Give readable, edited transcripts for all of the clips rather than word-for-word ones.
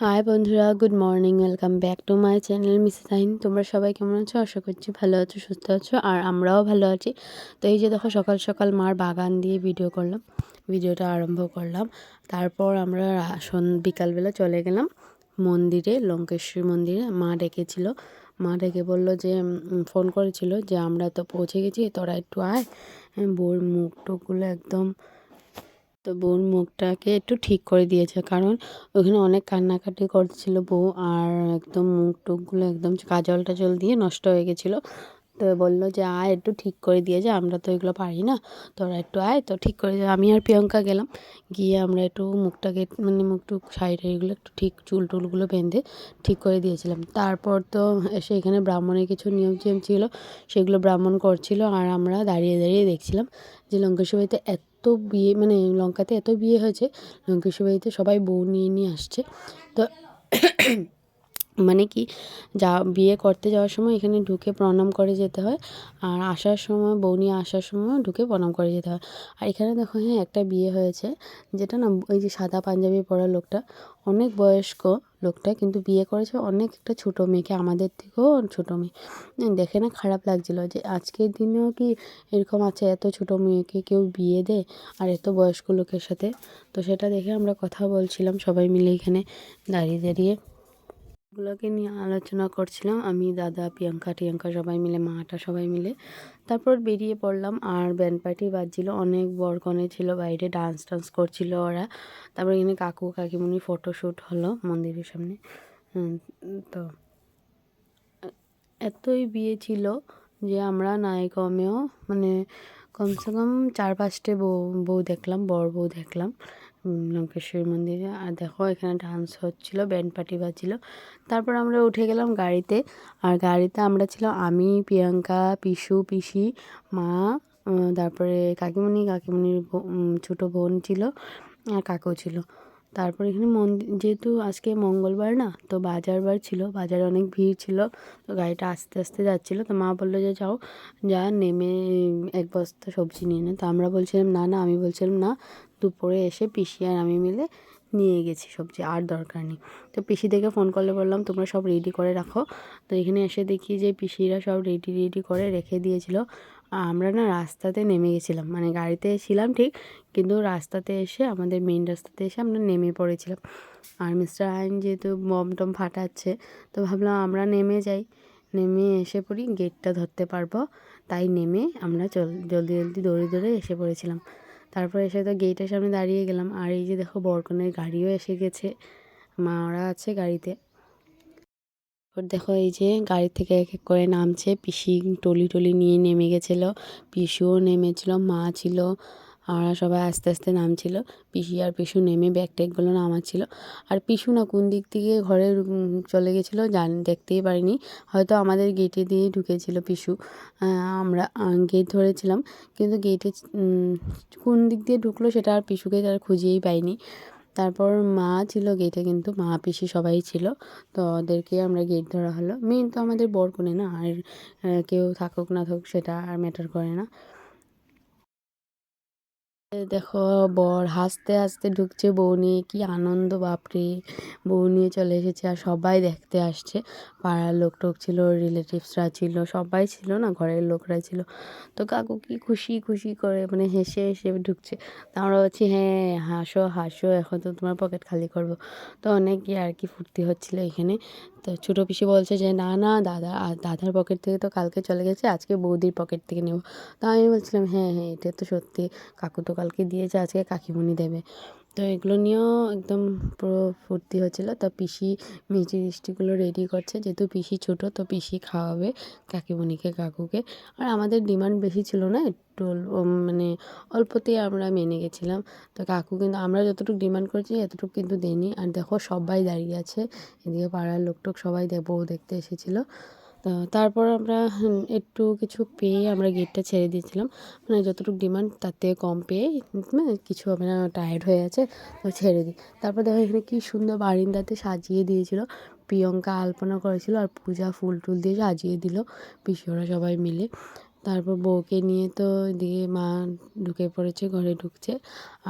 High বন্ধুরা, good morning. Welcome back to my channel Mrs আইন। তোমরা সবাই কেমন আছো? আশা করছি ভালো আছো, সুস্থ আছো, আর আমরাও ভালো আছি। তো এই যে দেখো, সকাল সকাল মার বাগান দিয়ে ভিডিওটা আরম্ভ করলাম। তারপর আমরা বিকালবেলা চলে গেলাম মন্দিরে, লঙ্কেশ্বরী মন্দিরে। মা ডেকেছিল, মা ডেকে বললো যে ফোন করেছিল যে আমরা তো পৌঁছে গেছি, তোরা একটু আয়। বউর মুখ টুকগুলো একদম, তো বউর মুখটাকে একটু ঠিক করে দিয়েছে, কারণ ওখানে অনেক কান্নাকাটি করছিল বউ, আর একদম মুখ টুকগুলো একদম কাজল টাজল দিয়ে নষ্ট হয়ে গেছিলো। তো বললো যে আয় একটু ঠিক করে দিয়েছে, আমরা তো এগুলো পারি না, তোরা একটু আয়। তো ঠিক করে দিয়ে আমি আর প্রিয়ঙ্কা গেলাম, গিয়ে আমরা একটু মুখটাকে মুখটুক সাইড এগুলো একটু ঠিক চুল টুলগুলো বেঁধে ঠিক করে দিয়েছিলাম। তারপর তো এসে এখানে ব্রাহ্মণের কিছু নিয়ম টিয়ম ছিল, সেগুলো ব্রাহ্মণ করছিল, আর আমরা দাঁড়িয়ে দাঁড়িয়ে দেখছিলাম যে লঙ্কেশ্বর বাড়িতে এত বিয়ে, লঙ্কাতে এত বিয়ে হয়েছে, লঙ্কেশ্বর বাড়িতে সবাই বউ নিয়ে নিয়ে আসছে। তো কি, বিয়ে করতে যাওয়ার সময় এখানে ঢুকে প্রণাম করে যেতে হয়, আর আসার সময় বউ নিয়ে আসার সময় ঢুকে প্রণাম করে যেতে হয়। আর এখানে দেখো, হ্যাঁ, একটা বিয়ে হয়েছে, যেটা না, ওই যে সাদা পাঞ্জাবি পরা লোকটা অনেক বয়স্ক লোকটা, কিন্তু বিয়ে করেছে অনেক একটা ছোটো মেয়েকে, আমাদের থেকেও ছোটো মেয়ে। দেখে না খারাপ লাগছিলো যে আজকের দিনেও কি এরকম আছে, এত ছোটো মেয়েকে কেউ বিয়ে দেয়, আর এত বয়স্ক লোকের সাথে। তো সেটা দেখে আমরা কথা বলছিলাম সবাই মিলে এখানে দাঁড়িয়ে দাঁড়িয়ে, গুলোকে নিয়ে আলোচনা করছিলাম, আমি, দাদা, টিয়ঙ্কা সবাই মিলে, মাটা সবাই মিলে। তারপর বেরিয়ে পড়লাম, আর ব্যান্ড পার্টি বাজছিল, অনেক বরকনে ছিল বাইরে, ডান্স টান্স করছিল ওরা। তারপর এখানে কাকু কাকিমুনি ফটোশ্যুট হলো মন্দিরের সামনে। তো এতই বিয়ে ছিল যে আমরা নাই কমেও কমসে কম 4-5টে বউ দেখলাম, বর বউ দেখলাম লঙ্কেশ্বরী মন্দিরে। আর দেখো, এখানে ডান্স হচ্ছিলো, ব্যান্ড পার্টি বাজছিল। তারপর আমরা উঠে গেলাম গাড়িতে, আর গাড়িতে আমরা ছিলাম আমি, প্রিয়াঙ্কা, পিসি, মা, তারপরে কাকিমুনির ছোটো বোন ছিল, আর কাকু ছিল। তারপর এখানে যেহেতু আজকে মঙ্গলবার না, তো বাজার বার ছিল, বাজারে অনেক ভিড় ছিল, তো গাড়িটা আস্তে আস্তে যাচ্ছিলো। তো মা বললো যে যাও, যা নেমে এক বস্তা সবজি নিয়ে নে। তো আমরা বলছিলাম না, আমি বলছিলাম না, দুপুরে এসে পিসি আর আমি মিলে নিয়ে গেছি সবজি, আর দরকার নেই। তো পিসিদেরকে ফোন করলে বললাম তোমরা সব রেডি করে রাখো। তো এখানে এসে দেখি যে পিসিরা সব রেডি করে রেখে দিয়েছিল। আমরা না রাস্তাতে নেমে গেছিলাম, গাড়িতে ছিলাম ঠিক, কিন্তু রাস্তাতে এসে, আমাদের মেইন রাস্তাতে এসে আমরা নেমে পড়েছিলাম। আর মিস্টার আইন যেহেতু বম টম ফাটাচ্ছে, তো ভাবলাম আমরা নেমে যাই, নেমে এসে পড়ি, গেটটা ধরতে পারবো। তাই নেমে আমরা জলদি দৌড়ে এসে পড়েছিলাম। তারপর এসে তো গেটের সামনে দাঁড়িয়ে গেলাম, আর এই যে দেখো বরকনের গাড়িও এসে গেছে, মা ওরা আছে গাড়িতে। দেখো, এই যে গাড়ি থেকে এক এক করে নামছে, পিসি টলি নিয়ে নেমে গেছিলো, পিসুও নেমেছিল, মা ছিল, আর সবাই আস্তে আস্তে নামছিল। পিসি আর পিসু নেমে ব্যাগ ট্যাগগুলো নামাচ্ছিল। আর পিসু না কোন দিক থেকে ঘরে চলে গেছিলো দেখতেই পারিনি, হয়তো আমাদের গেটে দিয়েই ঢুকেছিল পিসু। আমরা গেট ধরেছিলাম, কিন্তু গেটে কোন দিক দিয়ে ঢুকলো সেটা আর পিসুকে তার খুঁজেই পাইনি। তারপর মা ছিল গেটে, কিন্তু মা পিসি সবাই ছিল, তো ওদেরকে আমরা গেট ধরা হলো। মেন তো আমাদের বরকনে না, আর কেউ থাকুক না থাকুক সেটা আর ম্যাটার করে না। দেখো, বর হাসতে হাসতে ঢুকছে, বউ নিয়ে কি আনন্দ, বাপরে, বউ নিয়ে চলে এসেছে, আর সবাই দেখতে আসছে, পাড়ার লোক টোক ছিল, রিলেটিভসরা ছিল, সবাই ছিল, না ঘরের লোকরা ছিল। তো কাকু কি খুশি খুশি করে হেসে হেসে ঢুকছে। তো আমরা বলছি হ্যাঁ, হাসো হাসো, এখন তো তোমার পকেট খালি করবো। তো অনেক আর কি ফুর্তি হচ্ছিলো এখানে। তো ছোটো পিসি বলছে যে না না, দাদার পকেট থেকে তো কালকে চলে গেছে, আজকে বৌদির পকেট থেকে নেব। তো আমি বলছিলাম হ্যাঁ হ্যাঁ, এটা তো সত্যি, কাকু তো কালকে দিয়েছে, আজকে কাকিমণি দেবে। তো এগুলো নিয়েও একদম পুরো ফুর্তি হচ্ছিলো। তো পিসি মিষ্টি টিষ্টিগুলো রেডি করছে, যেহেতু পিসি ছোটো, তো পিসি খাওয়াবে কাকিমণিকে, কাকুকে। আর আমাদের ডিমান্ড বেশি ছিল না, একটু অল্পতেই আমরা মেনে গেছিলাম। তো কাকু কিন্তু আমরা যতটুকু ডিমান্ড করেছি এতটুকু কিন্তু দেয়নি। আর দেখো সবাই দাঁড়িয়ে আছে, এদিকে পাড়ার লোকটোক সবাই বউ দেখতে এসেছিলো। তো তারপর আমরা একটু কিছু পেয়ে আমরা গেটটা ছেড়ে দিয়েছিলাম, যতটুকু ডিমান্ড তার থেকে কম পেয়ে, কিছু হবে না, টায়ার্ড হয়ে আছে, তো ছেড়ে দিই। তারপর দেখো এখানে কী সুন্দর বারিন্দাতে সাজিয়ে দিয়েছিল, প্রিয়ঙ্কা আলপনা করেছিল, আর পূজা ফুল টুল দিয়ে সাজিয়ে দিল পিসি ওরা সবাই মিলে। তারপর বউকে নিয়ে তো এদিকে মা ঢুকে পড়েছে, ঘরে ঢুকছে।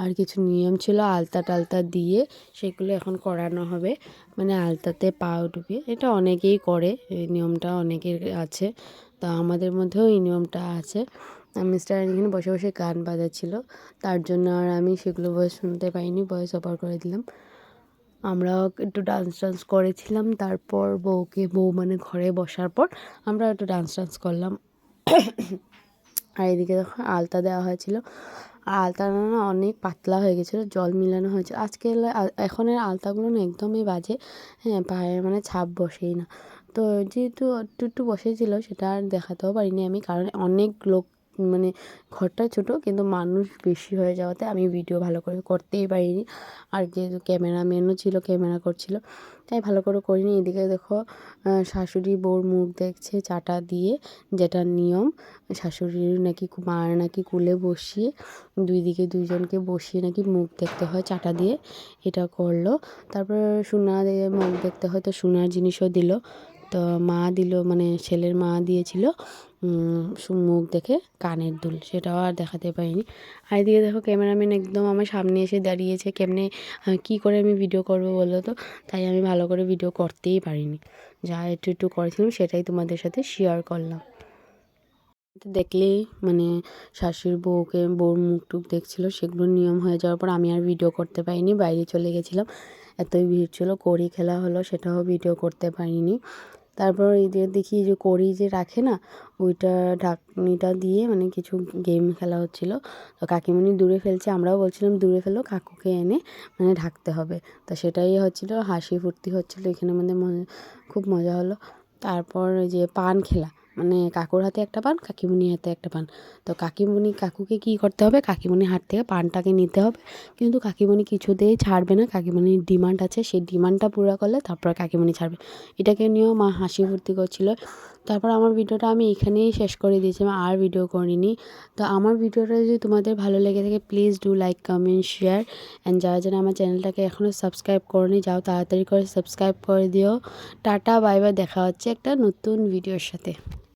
আর কিছু নিয়ম ছিল আলতা টালতা দিয়ে, সেগুলো এখন করানো হবে, মানে আলতাতে পাও ডুবিয়ে। এটা অনেকেই করে, এই নিয়মটা অনেকের আছে, তা আমাদের মধ্যেও এই নিয়মটা আছে। মিস্টার এখানে বসে বসে গান বাজাচ্ছিল, তার জন্য আর আমি সেগুলো ভয়েস শুনতে পাইনি, ভয়েস ওভার করে দিলাম। আমরাও একটু ডান্স করেছিলাম। তারপর বউ মানে ঘরে বসার পর আমরা একটু ডান্স করলাম। আর এদিকে দেখো আলতা দেওয়া হয়েছিল, আর আলতাটা না অনেক পাতলা হয়ে গেছিলো, জল মিলানো হয়েছিল। এখনের আলতাগুলো না একদমই বাজে, হ্যাঁ, পায়ে মানে ছাপ বসেই না। তো যেহেতু একটু একটু বসেছিল, সেটা আর দেখাতেও পারিনি আমি, কারণ অনেক লোক, মানে ঘরটা ছোটো কিন্তু মানুষ বেশি হয়ে যাওয়াতে আমি ভিডিও ভালো করে করতেই পারিনি। আর যেহেতু ক্যামেরাম্যানও ছিল, ক্যামেরা করছিল, তাই ভালো করে করিনি। এদিকে দেখো শাশুড়ি বউর মুখ দেখছে চাটা দিয়ে, যেটা নিয়ম। শাশুড়ির নাকি মার নাকি কোলে বসিয়ে দুই দিকে দুইজনকে বসিয়ে নাকি মুখ দেখতে হয় চাটা দিয়ে, এটা করলো। তারপর সোনা দিয়ে মুখ দেখতে হয়, তো সোনার জিনিসও দিল। তো মা দিল, মানে ছেলের মা দিয়েছিল মুখ দেখে কানের দুল, সেটাও আর দেখাতে পারিনি। আর এদিকে দেখো ক্যামেরাম্যান একদম আমার সামনে এসে দাঁড়িয়েছে, কেমনে কী করে আমি ভিডিও করবো বলো তো, তাই আমি ভালো করে ভিডিও করতেই পারিনি। যা একটু একটু করেছিলাম সেটাই তোমাদের সাথে শেয়ার করলাম। তো দেখলেই মানে শাশুড়ি বউর মুখ টুক দেখছিলো, সেগুলো নিয়ম হয়ে যাওয়ার পর আমি আর ভিডিও করতে পারিনি, বাইরে চলে গেছিলাম। এতই ভিড় ছিল, কড়ি খেলা হলো, সেটাও ভিডিও করতে পারিনি। তারপর এই যে দেখি যে কড়ি যে রাখে না, ওইটা ঢাকনিটা দিয়ে মানে কিছু গেম খেলা হচ্ছিলো। তো কাকিমণি দূরে ফেলছে, আমরাও বলছিলাম দূরে ফেলো, কাকুকে এনে মানে ঢাকতে হবে। তো সেটাই হচ্ছিলো, হাসি ফুর্তি হচ্ছিলো এখানে, মানে খুব মজা হলো। তারপর ওই যে পান খেলা, মানে কাকুর হাতে একটা পান, কাকিমণির হাতে একটা পান। তো কাকুকে কী করতে হবে, কাকিমণির হাত থেকে পানটাকে নিতে হবে, কিন্তু কাকিমণি কিছুতেই ছাড়বে না। কাকিমণির ডিমান্ড আছে, সেই ডিমান্ডটা পুরো করলে তারপর কাকিমণি ছাড়বে। এটাকে নিয়েও মা হাসি ফুর্তি করছিল। তারপর আমার ভিডিওটা আমি এখানেই শেষ করে দিয়েছিলাম, আর ভিডিও করিনি। তো আমার ভিডিওটা যদি তোমাদের ভালো লেগে থাকে, please do like, comment, share. And যারা যারা আমার চ্যানেলটাকে এখনও সাবস্ক্রাইব করোনি, যাও তাড়াতাড়ি করে সাবস্ক্রাইব করে দিও। টাটা, বাই বাই, দেখা হচ্ছে একটা নতুন ভিডিওর সাথে।